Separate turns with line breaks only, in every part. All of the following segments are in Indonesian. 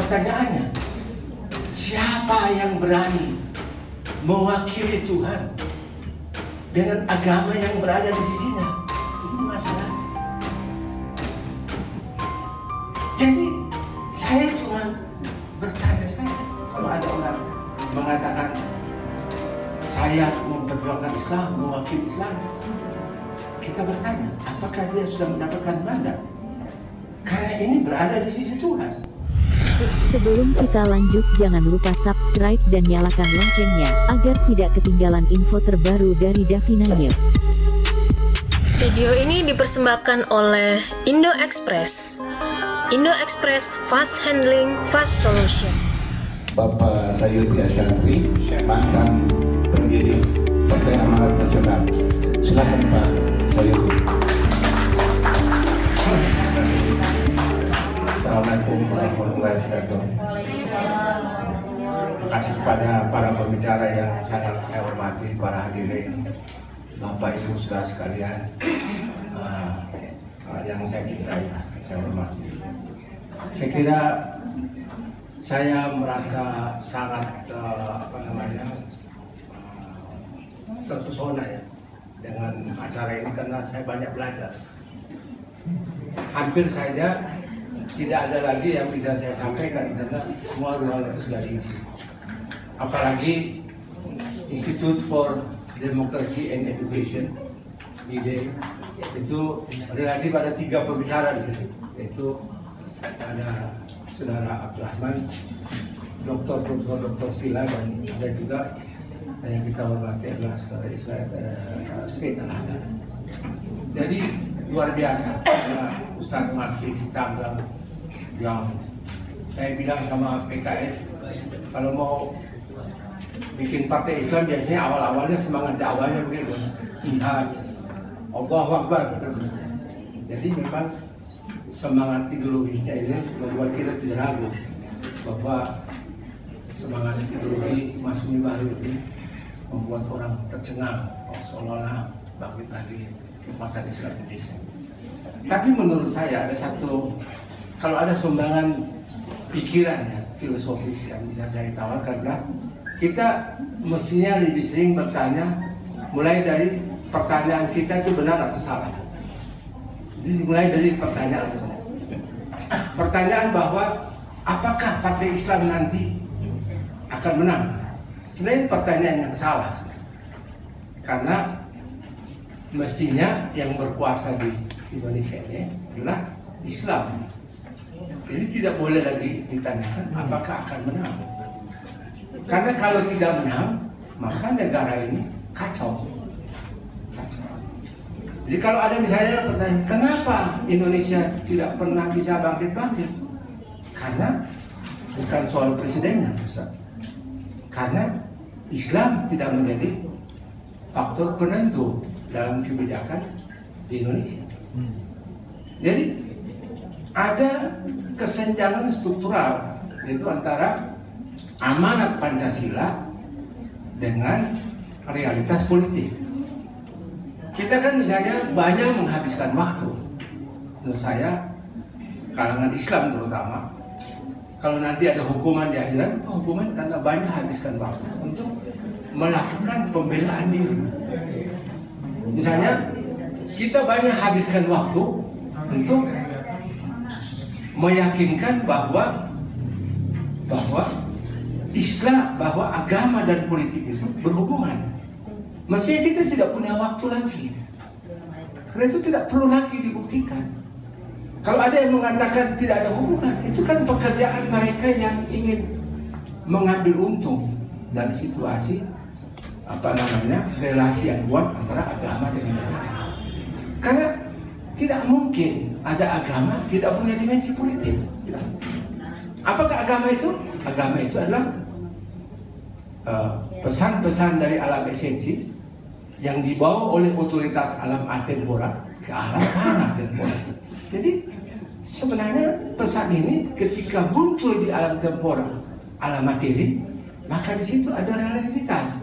pertanyaannya, siapa yang berani mewakili Tuhan dengan agama yang berada di sisinya? Ini masalah. Jadi saya cuma bertanya saja, kalau ada orang mengatakan saya memperjuangkan Islam, mewakili Islam, kita bertanya, apakah dia sudah mendapatkan mandat? Karena ini berada di sisi Tuhan.
Sebelum kita lanjut, jangan lupa subscribe dan nyalakan loncengnya, agar tidak ketinggalan info terbaru dari Davina News.
Video ini dipersembahkan oleh Indo Express. Indo Express Fast Handling, Fast Solution.
Bapak Sayuti Asyantri, mantan pendiri Partai Amanat Nasional. Silakan Pak Sayuti.
Assalamualaikum warahmatullahi wabarakatuh. Terima kasih kepada para pembicara yang sangat saya hormati, para hadirin, Bapak Ibu saudara sekalian, yang saya cintai, saya hormati. Saya kira saya merasa sangat terpesona ya dengan acara ini karena saya banyak belajar. Hampir saja tidak ada lagi yang bisa saya sampaikan karena semua ruang itu sudah diisi. Apalagi Institute for Democracy and Education (IDE) itu relatif ada 3 pembicara di situ, yaitu ada Saudara Abdurrahman, Profesor Dr. Sila, dan ada juga yang kita hormati adalah Saudara Ismail Al-Hadar. Jadi luar biasa, Ustadz Masri Sitanggang yang saya bilang sama PKS, kalau mau bikin partai Islam biasanya awal-awalnya semangat dakwahnya begitu, jihad, Allahu Akbar. Jadi memang semangat ideologisnya ini membuat kita tidak ragu bahwa semangat ideologi Masyumi baru ini membuat orang tercengang, seolah-olah bangkit lagi kekuatan Islam Indonesia. Tapi menurut saya ada satu, kalau ada sumbangan pikiran ya, filosofis yang bisa saya tawarkan, kan? Kita mestinya lebih sering bertanya, mulai dari pertanyaan kita itu benar atau salah. Jadi mulai dari pertanyaan saja. Pertanyaan bahwa apakah Partai Islam nanti akan menang? Sebenarnya pertanyaan yang salah. Karena mestinya yang berkuasa di Indonesia ini adalah Islam. Jadi tidak boleh lagi ditanyakan apakah akan menang. Karena kalau tidak menang, maka negara ini kacau. Jadi kalau ada misalnya pertanyaan, kenapa Indonesia tidak pernah bisa bangkit-bangkit? Karena bukan soal presidennya, Ustaz. Karena Islam tidak menjadi faktor penentu dalam kebijakan di Indonesia. Jadi ada kesenjangan struktural, yaitu antara amanat Pancasila dengan realitas politik. Kita kan misalnya banyak menghabiskan waktu, menurut saya kalangan Islam terutama, kalau nanti ada hukuman di akhirat, itu hukuman karena banyak habiskan waktu untuk melakukan pembelaan diri. Misalnya kita banyak habiskan waktu untuk meyakinkan bahwa Islam, bahwa agama dan politik itu berhubungan. Mestinya kita tidak punya waktu lagi. Karena itu tidak perlu lagi dibuktikan. Kalau ada yang mengatakan tidak ada hubungan, itu kan pekerjaan mereka yang ingin mengambil untung dari situasi relasi yang kuat antara agama dengan negara. Karena tidak mungkin ada agama tidak punya dimensi politik. Tidak. Apakah agama itu? Agama itu adalah pesan-pesan dari alam esensi yang dibawa oleh otoritas alam atemporal ke alam paratemporal. Jadi sebenarnya pesan ini ketika muncul di alam temporal, alam materi, maka di situ ada relativitas.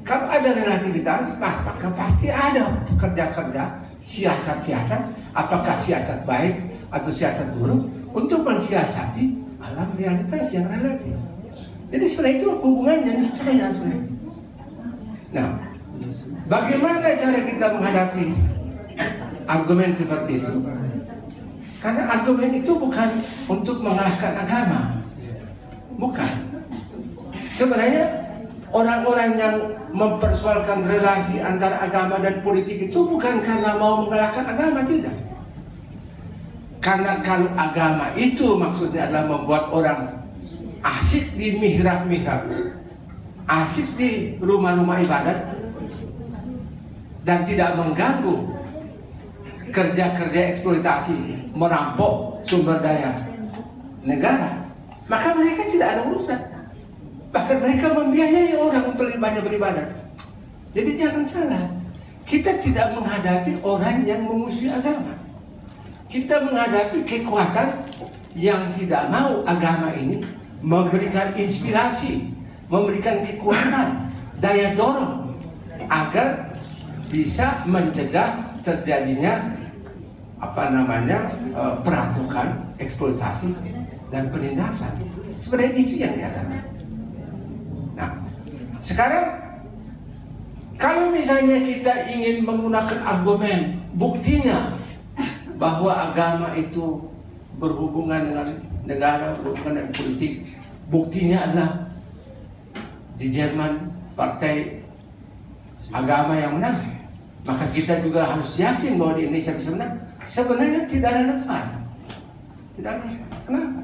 Kalau ada relativitas, maka pasti ada kerja-kerja, siasat-siasat, apakah siasat baik atau siasat buruk untuk mensiasati
dalam realitas yang relatif. Jadi sebenarnya itu hubungannya niscaya sebenarnya. Nah, bagaimana cara kita menghadapi argumen seperti itu? Karena argumen itu bukan untuk mengalahkan agama, bukan. Sebenarnya orang-orang yang mempersoalkan relasi antara agama dan politik itu bukan karena mau mengalahkan agama, tidak. Karena kalau agama itu maksudnya adalah membuat orang asyik di mihrab-mihrab, asyik di rumah-rumah ibadat, dan tidak mengganggu kerja-kerja eksploitasi, merampok sumber daya negara, maka mereka tidak ada urusan. Bahkan mereka membiayai orang untuk lebih banyak beribadah. Jadi jangan salah, kita tidak menghadapi orang yang memusuhi agama. Kita menghadapi kekuatan yang tidak mau agama ini memberikan inspirasi, memberikan kekuatan, daya dorong agar bisa mencegah terjadinya perampokan, eksploitasi dan penindasan. Sebenarnya itu yang dihadapi. Nah, sekarang kalau misalnya kita ingin menggunakan argumen, buktinya bahwa agama itu berhubungan dengan negara, berhubungan dengan politik, buktinya adalah di Jerman partai agama yang menang, maka kita juga harus yakin bahwa di Indonesia bisa menang. Sebenarnya tidak relevan. Tidak relevan. Kenapa?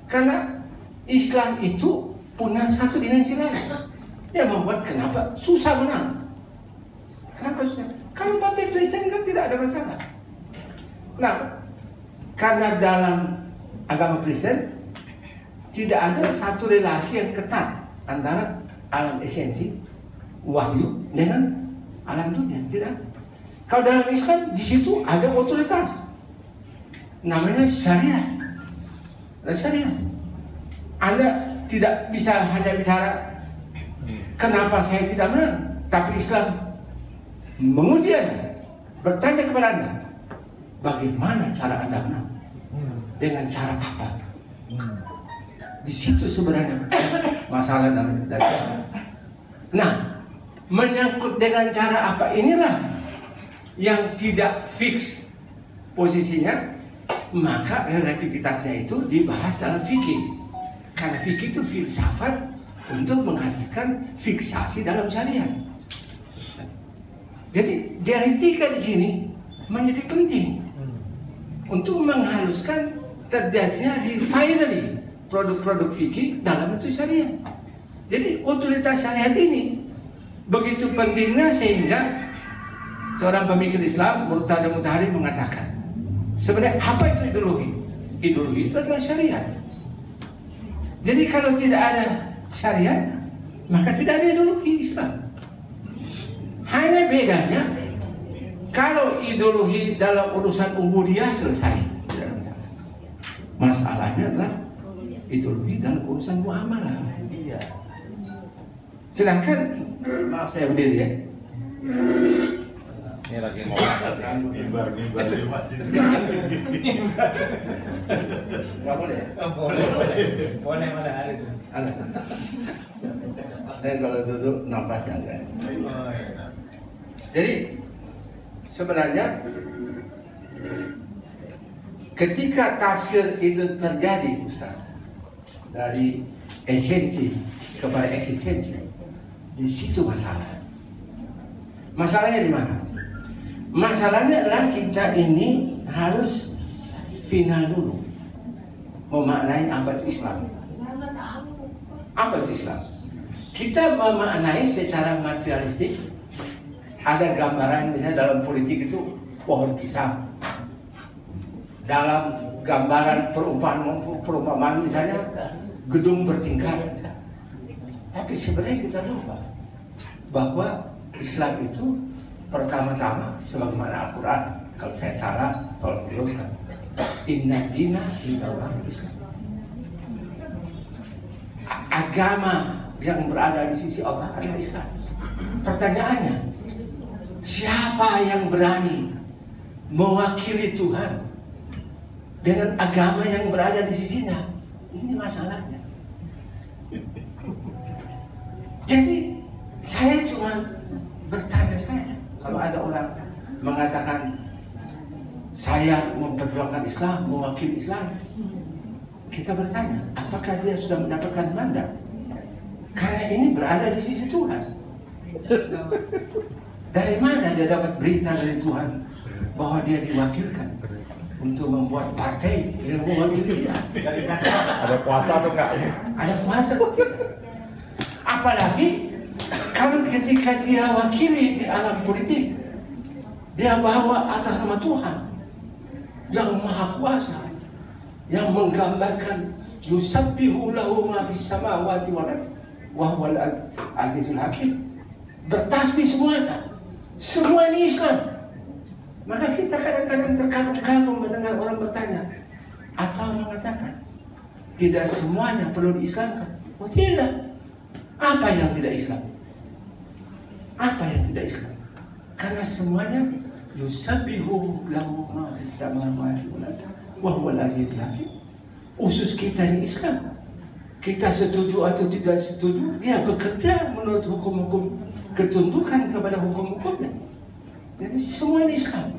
Karena Islam itu punya satu dimensi lain. Dia membuat kenapa susah menang. Kenapa susah? Kalau partai Kristen kan tidak ada masalah. Kenapa? Karena dalam agama Kristen tidak ada satu relasi yang ketat antara alam esensi, wahyu dengan alam dunia. Tidak. Kalau dalam Islam di situ ada otoritas, namanya syariat. Ada syariat. Anda tidak bisa hanya bicara kenapa saya tidak menang, tapi Islam menguji Anda, bertanya kepada Anda, bagaimana cara Anda menang? Dengan cara apa? Di situ sebenarnya masalah dari. Nah, menyangkut dengan cara apa inilah yang tidak fix posisinya, maka relativitasnya itu dibahas dalam fikih. Karena fikih itu filsafat untuk menghasilkan fiksasi dalam syariat. Jadi dialektika di sini menjadi penting untuk menghaluskan terjadinya refinery produk-produk fikih dalam bentuk syariat. Jadi otoritas syariat ini begitu pentingnya sehingga seorang pemikir Islam, Murtada Mutahari, mengatakan sebenarnya apa itu ideologi? Ideologi itu adalah syariat. Jadi kalau tidak ada syariat, maka tidak ada ideologi Islam. Hanya bedanya, kalau ideologi dalam urusan ubudiyah selesai, tidak ada masalah. Masalahnya adalah ideologi dalam urusan muamalah. Sedangkan, maaf saya berdiri ya.
Ini lagi mau
Mimbar.
Nggak boleh ya?
Boleh pada hari itu.
Dan kalau duduk nafas yang lain.
Oh, iya.
Jadi sebenarnya ketika tafsir itu terjadi, Ustaz, dari esensi kepada eksistensi, di situ masalah. Masalahnya di mana? Masalahnya adalah kita ini harus final dulu memaknai apa itu Islam. Apa itu Islam? Kita memaknai secara materialistik. Ada gambaran misalnya dalam politik itu pohon pisang. Dalam gambaran perumpamaan misalnya gedung bertingkat. Tapi sebenarnya kita lupa bahwa Islam itu pertama-tama sebagaimana Al-Quran, kalau saya salah tolong diluruskan, inna dina indallah Islam. Agama yang berada di sisi Allah adalah Islam. Pertanyaannya, siapa yang berani mewakili Tuhan dengan agama yang berada di sisinya?
Ini masalahnya. Jadi saya cuma bertanya saya, kalau ada orang mengatakan saya memperjuangkan Islam, mewakili Islam, kita bertanya, apakah dia sudah mendapatkan mandat? Karena ini berada di sisi Tuhan. Dari mana dia dapat berita dari Tuhan bahwa dia diwakilkan untuk membuat partai yang mewakili dia?
Ada puasa atau enggak?
Ada kuasa atau tidak? Apalagi kalau ketika dia wakili di alam politik, dia bawa atas nama Tuhan yang maha kuasa, yang menggambarkan yusabbihu lahu ma fis samawati wal ardi wa huwal azizul hakim. Bertasbih semuanya. Semua ini Islam. Maka kita kadang-kadang terkagum-kagum mendengar orang bertanya atau mengatakan tidak semuanya perlu diislamkan. Oh tidak. Apa yang tidak Islam? Apa yang tidak Islam? Karena semuanya yusabbihu lahu ma fis samawati wal ardi wa huwal azizul hakim. Usus kita ini Islam. Kita setuju atau tidak setuju, dia bekerja menurut hukum-hukum, ketundukan kepada hukum-hukumnya. Jadi semua ini Islam.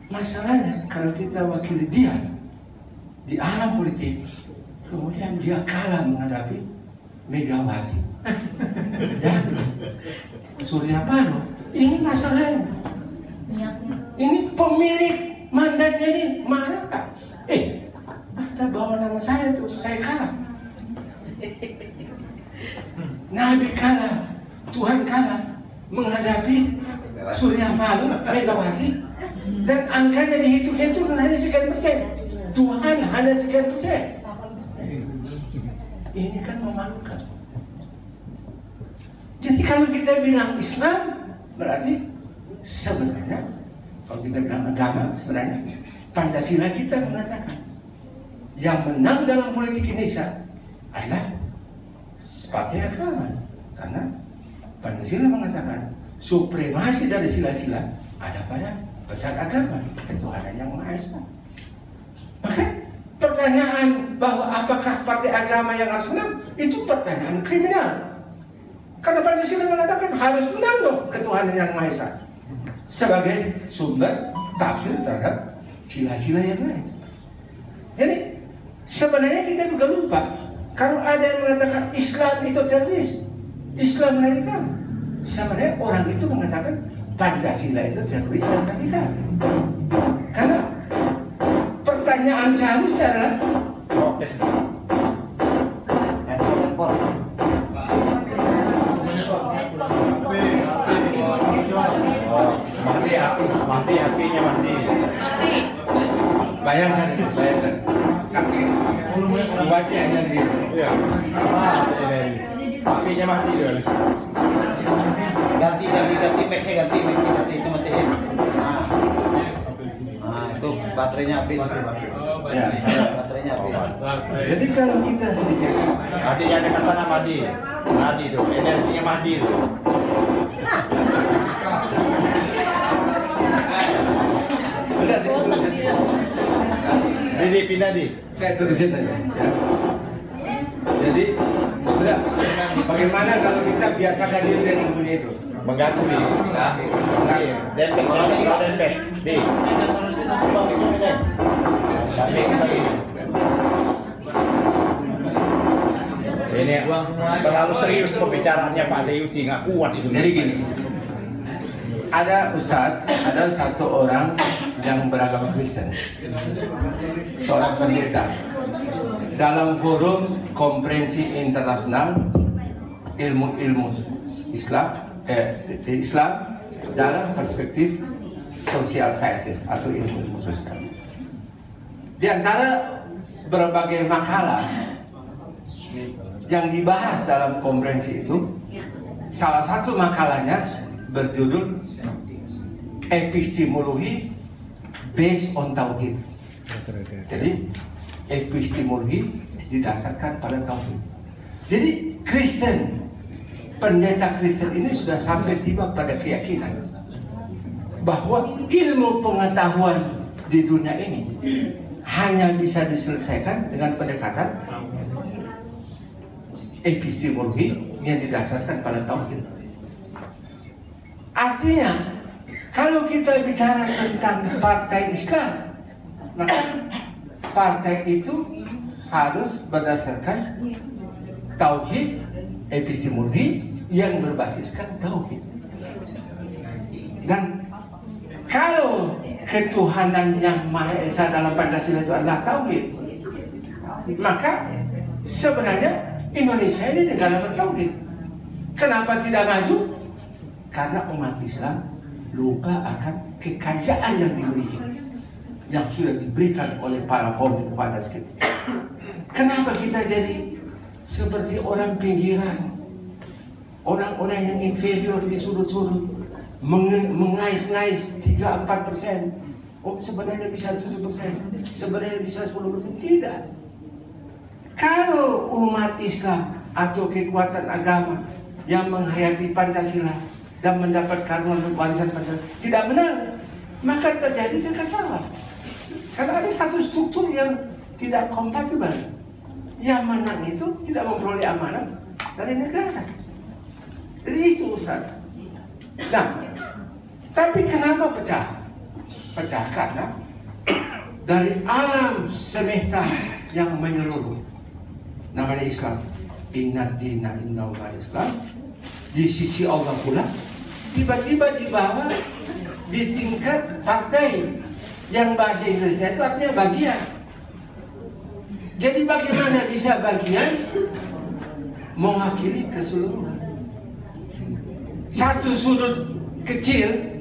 Masalahnya kalau kita wakili dia di alam politik, kemudian dia kalah menghadapi Megawati dan Surya Paloh, ini masalahnya. Ini pemilik mandatnya ini mana Pak? Ada bawa nama saya terus saya kalah. Nabi kalah, Tuhan kalah menghadapi Surya Paloh, Megawati, dan angkanya dihitung-hitung hanya sekian persen. Tuhan hanya sekian persen. Ini kan memalukan. Jadi kalau kita bilang Islam, berarti sebenarnya kalau kita bilang agama, sebenarnya Pancasila kita mengatakan yang menang dalam politik Indonesia adalah partai agama. Karena Pancasila mengatakan supremasi dari sila-sila ada pada pesan agama, ketuhanan yang Maha Esa. Maka pertanyaan bahwa apakah partai agama yang harus menang itu pertanyaan kriminal. Karena Pancasila mengatakan harus menang dong ketuhanan yang Maha Esa sebagai sumber tafsir terhadap sila-sila yang lain. Jadi sebenarnya kita juga lupa kalau ada yang mengatakan Islam itu teroris, Islam radikal. Sebenarnya orang itu mengatakan Pancasila itu teroris dan radikal. Karena pertanyaan seharusnya adalah
Protes. Mati apinya mati.
Bayangkan, sakit buatnya hanya dia.
Iya. Apinya mati dia.
Ganti mic-nya itu matiin. Nah, itu baterainya habis.
Ya.
Baterainya habis.
Jadi kalau kita sedikit
Mati yang dekat sana mati. Mati itu, energinya mati itu.
udah ditulisin.
Di pindah di.
Saya tulisin aja. Ya. Jadi, udah. Bagaimana kalau kita biasakan diri dengan bunyi itu?
Mengganggu di. Dempet, dempet. Di. Ini terlalu serius pembicaraannya Pak Seyudi, nggak kuat itu.
Jadi gini, ada satu orang yang beragama Kristen, seorang pendeta, dalam forum konferensi internasional ilmu Islam dalam perspektif social sciences atau ilmu sosial. Di antara berbagai makalah yang dibahas dalam konferensi itu, salah satu makalahnya berjudul Epistemologi Based on Tauhid. Jadi epistemologi didasarkan pada tauhid. Jadi Kristen, pendeta Kristen ini sudah sampai tiba pada keyakinan bahwa ilmu pengetahuan di dunia ini hanya bisa diselesaikan dengan pendekatan
epistemologi yang didasarkan pada tauhid. Artinya, kalau kita bicara tentang partai Islam, maka partai itu harus berdasarkan tauhid, epistemologi yang berbasiskan tauhid. Dan kalau ketuhanan yang Maha Esa dalam Pancasila itu adalah tauhid, maka sebenarnya Indonesia ini negara bertauhid. Kenapa tidak maju? Karena umat Islam lupa akan kekayaan yang dimiliki, yang sudah diberikan oleh para founding fathers kita. Kenapa kita jadi seperti orang pinggiran, orang-orang yang inferior di sudut-sudut, mengais-ngais 3-4%, sebenarnya bisa 7%, sebenarnya bisa 10%, tidak. Kalau umat Islam atau kekuatan agama yang menghayati Pancasila dan mendapat karunia warisan Pancasila tidak menang, maka terjadi kekacauan. Karena ada satu struktur yang tidak kompatibel. Yang menang itu tidak memperoleh amanah dari negara. Jadi itu Ustaz. Nah, tapi kenapa pecah? Pecah karena dari alam semesta yang menyeluruh, namanya Islam, inna dina inna Islam, di sisi Allah pula tiba-tiba dibawa di tingkat partai yang bahasa Indonesia itu artinya bagian. Jadi bagaimana bisa bagian mewakili keseluruhan? Satu sudut kecil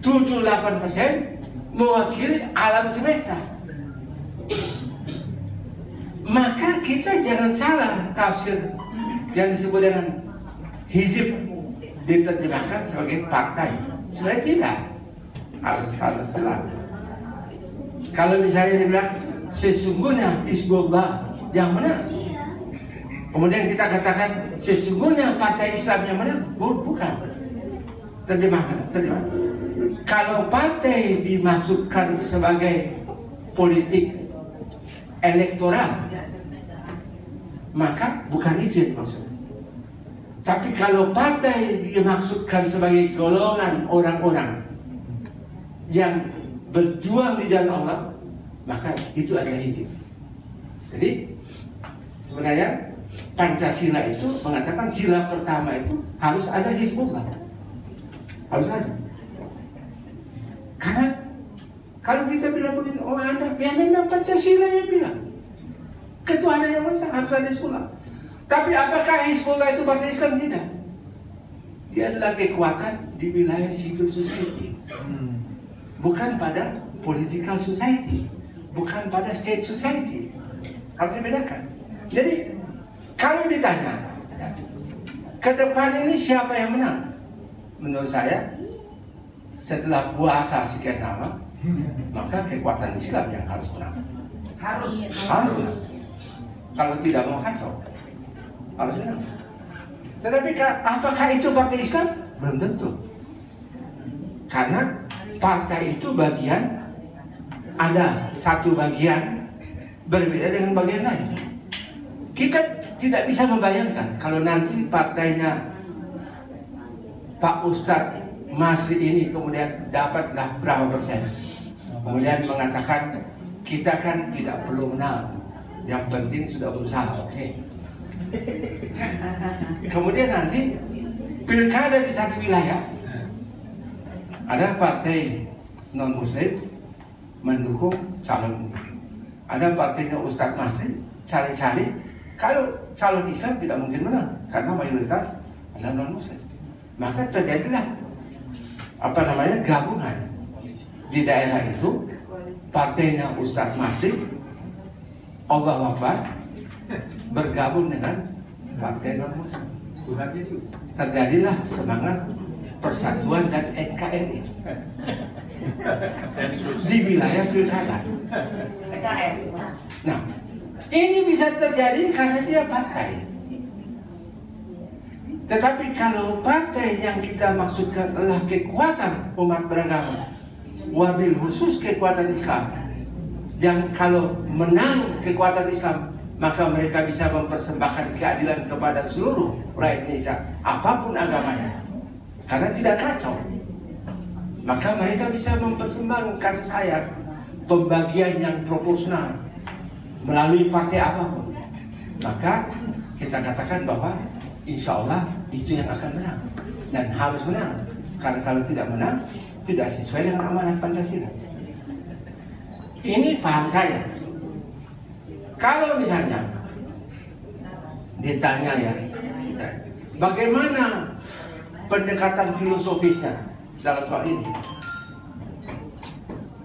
7-8% mewakili alam semesta. Maka kita jangan salah tafsir yang disebut dengan hizib diterjemahkan sebagai partai. Sebenarnya tidak, harus jelas. Kalau misalnya dibilang sesungguhnya Hizbullah yang menang, kemudian kita katakan sesungguhnya partai Islam yang menang, bukan. Terjemahkan. Kalau partai dimasukkan sebagai politik elektoral, maka bukan itu yang dimaksud. Tapi kalau partai dimaksudkan sebagai golongan orang-orang yang berjuang di jalan Allah, maka itu adalah hizib. Jadi sebenarnya Pancasila itu mengatakan sila pertama itu harus ada Hizbullah, harus ada. Karena kalau kita bilang begini, oh ada, ya memang Pancasila yang bilang ketuhanan yang Maha Esa harus ada Hizbullah. Tapi apakah Hizbullah itu partai Islam? Tidak. Dia adalah kekuatan di wilayah civil society, bukan pada political society, bukan pada state society. Harus dibedakan. Jadi kalau ditanya ke depan ini siapa yang menang, menurut saya setelah puasa sekian lama, maka kekuatan Islam yang harus menang. Harus. Kalau tidak mau kacau, harus menang. Tetapi apakah itu partai Islam? Belum tentu. Karena partai itu bagian, ada satu bagian berbeda dengan bagian lain. Kita tidak bisa membayangkan kalau nanti partainya Pak Ustadz Masri ini kemudian dapatlah berapa persen, kemudian mengatakan kita kan tidak perlu menang, yang penting sudah berusaha, oke. Kemudian nanti pilkada di satu wilayah ada partai non muslim mendukung calon, ada partainya Ustadz Masri cari-cari, kalau calon Islam tidak mungkin menang karena mayoritas adalah non muslim, maka terjadilah gabungan di daerah itu. Partainya Ustadz Masri, Allah Akbar, bergabung dengan partai non muslim. Terjadilah semangat persatuan dan NKRI di wilayah pilkada. Nah, ini bisa terjadi karena dia partai. Tetapi kalau partai yang kita maksudkan adalah kekuatan umat beragama, wabil khusus kekuatan Islam, yang kalau menang kekuatan Islam maka mereka bisa mempersembahkan keadilan kepada seluruh rakyat Indonesia, apapun agamanya, karena tidak kacau. Maka mereka bisa mempersembahkan kasih sayang, pembagian yang proporsional melalui partai apapun. Maka kita katakan bahwa insya Allah itu yang akan menang dan harus menang, karena kalau tidak menang tidak sesuai dengan amanat Pancasila. Ini paham saya. Kalau misalnya ditanya ya, bagaimana pendekatan filosofisnya dalam soal ini,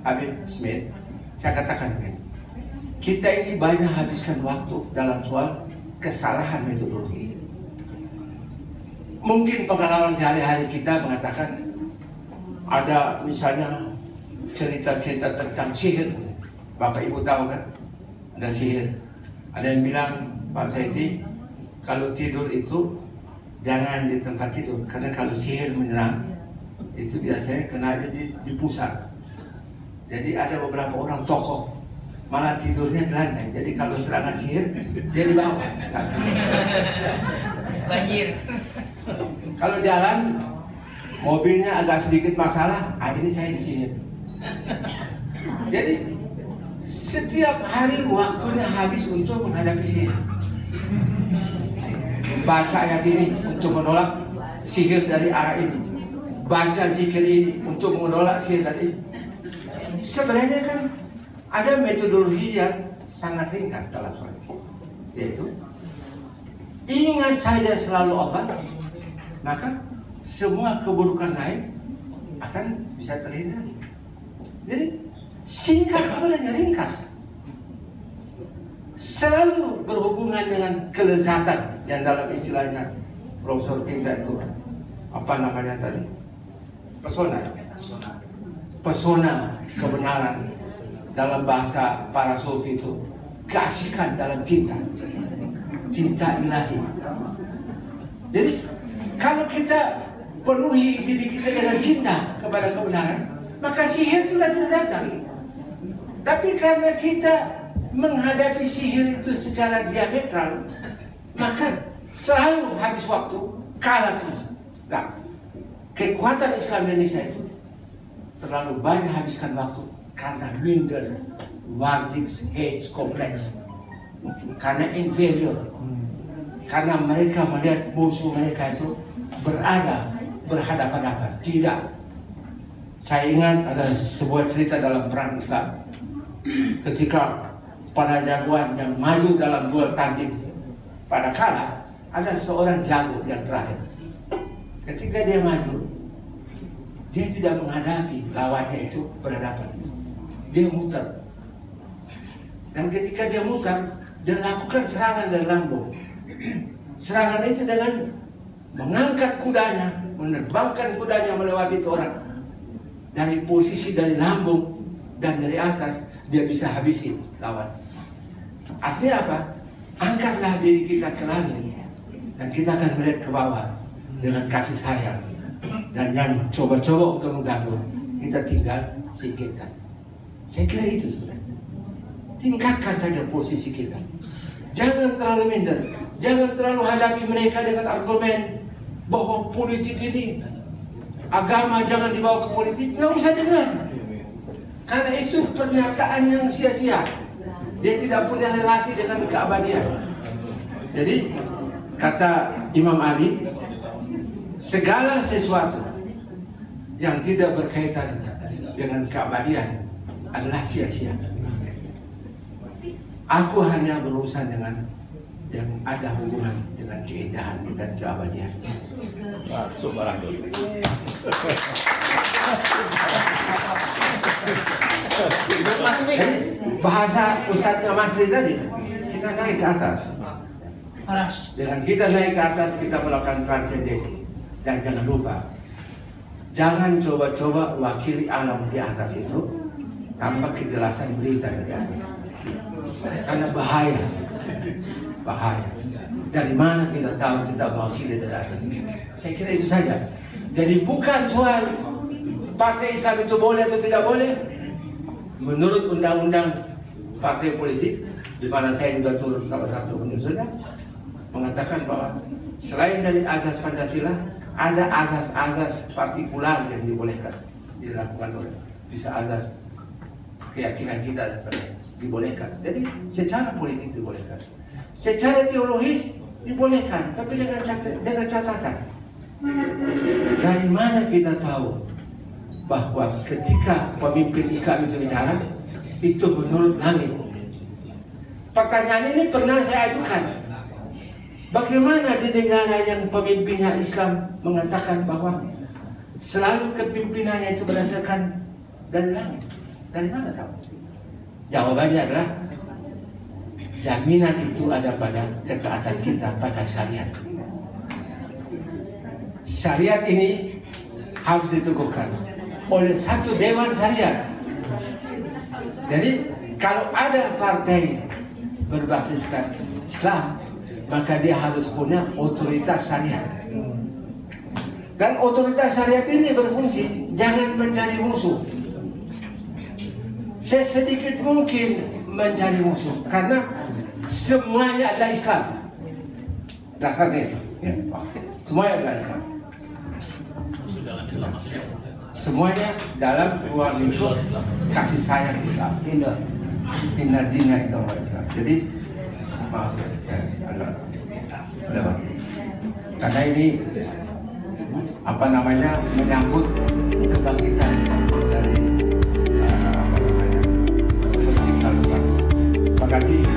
Habib Smith, saya katakan kita ini banyak habiskan waktu dalam soal kesalahan metodologi. Mungkin pengalaman sehari-hari kita mengatakan ada misalnya cerita-cerita tentang sihir. Bapak Ibu tahu kan, ada sihir. Ada yang bilang, Pak Saidi, kalau tidur itu jangan di tempat tidur, karena kalau sihir menyerang itu biasanya kena di pusat. Jadi ada beberapa orang tokoh malah tidurnya di lantai. Jadi kalau serangan sihir dia di bawah.
Banjir.
Kalau jalan mobilnya agak sedikit masalah, ini saya disihir. Jadi setiap hari waktunya habis untuk menghadapi sihir. Baca ayat ini untuk menolak sihir dari arah ini. Baca zikir ini untuk menolak sihir dari ini. Sebenarnya kan ada metodologi yang sangat ringkas dalam soal ini, yaitu ingat saja selalu Allah, maka semua keburukan lain akan bisa terhindari. Jadi singkat sebenarnya, ringkas. Selalu berhubungan dengan kelezatan yang dalam istilahnya Profesor kita itu apa namanya tadi? Pesona. Pesona kebenaran dalam bahasa para sufi itu keasikan dalam cinta ilahi. Jadi kalau kita penuhi diri kita dengan cinta kepada kebenaran, maka sihir juga tidak datang. Tapi karena kita menghadapi sihir itu secara diametral, maka selalu habis waktu, kalah terus. Nah, kekuatan Islam Indonesia itu terlalu banyak habiskan waktu karena minder, Wardix, hates, kompleks, karena inferior, karena mereka melihat musuh mereka itu berhadapan-hadapan. Tidak. Saya ingat ada sebuah cerita dalam perang Islam, ketika para jagoan yang maju dalam duel tanding pada kala ada seorang jago yang terakhir. Ketika dia maju, dia tidak menghadapi lawannya itu berhadapan. Dia muter. Dan ketika dia muter, dia lakukan serangan dari lambung. Serangan itu dengan mengangkat kudanya, menerbangkan kudanya melewati itu orang. Dari posisi dari lambung dan dari atas, dia bisa habisi lawan. Artinya apa? Angkatlah diri kita ke langit dan kita akan melihat ke bawah dengan kasih sayang. Dan yang coba-coba untuk mengganggu, kita tinggal singkirkan. Saya kira itu sebenarnya. Tingkatkan saja posisi kita. Jangan terlalu minder. Jangan terlalu hadapi mereka dengan argumen bahwa politik ini, agama jangan dibawa ke politik. Nggak usah dengar. Karena itu pernyataan yang sia-sia. Dia tidak punya relasi dengan keabadian. Jadi kata Imam Ali, segala sesuatu yang tidak berkaitan dengan keabadian adalah sia-sia. Aku hanya berurusan dengan yang ada hubungan dengan keindahan dan keabadian.
Masuk barang dulu.
Bahasa Ustadznya Masri tadi, kita naik ke atas. Dengan kita naik ke atas, kita melakukan transendensi. Dan jangan lupa, jangan coba-coba wakili alam di atas itu tanpa kejelasan berita dari atas. Karena bahaya. Dari mana kita tahu kita wakili dari atas? Saya kira itu saja. Jadi bukan soal partai Islam itu boleh atau tidak boleh. Menurut undang-undang partai politik, di mana saya juga turut salah satu penyusunnya, mengatakan bahwa selain dari asas Pancasila, ada asas-asas partikular yang dibolehkan dilakukan oleh bisa asas keyakinan kita dan sebagainya dibolehkan. Jadi secara politik dibolehkan, secara teologis dibolehkan, tapi dengan catatan. Dari mana kita tahu bahwa ketika pemimpin Islam itu bicara, itu menurut langit? Pertanyaan ini pernah saya ajukan. Bagaimana di negara yang pemimpinnya Islam mengatakan bahwa selalu kepimpinannya itu berdasarkan dari langit? Dari mana tahu? Jawabannya adalah jaminan itu ada pada ketaatan kita pada syariat. Syariat ini harus diteguhkan oleh satu dewan syariat. Jadi kalau ada partai berbasiskan Islam, maka dia harus punya otoritas syariat. Dan otoritas syariat ini berfungsi jangan mencari musuh, sesedikit mungkin mencari musuh, karena semuanya adalah Islam. Dasarnya itu, ya. Semuanya adalah Islam. Semuanya dalam ruang lingkup kasih sayang Islam. Inna dina inda Islam. Jadi maaf, ada karena ini apa namanya menyambut kebangkitan dari Islam. Terima kasih.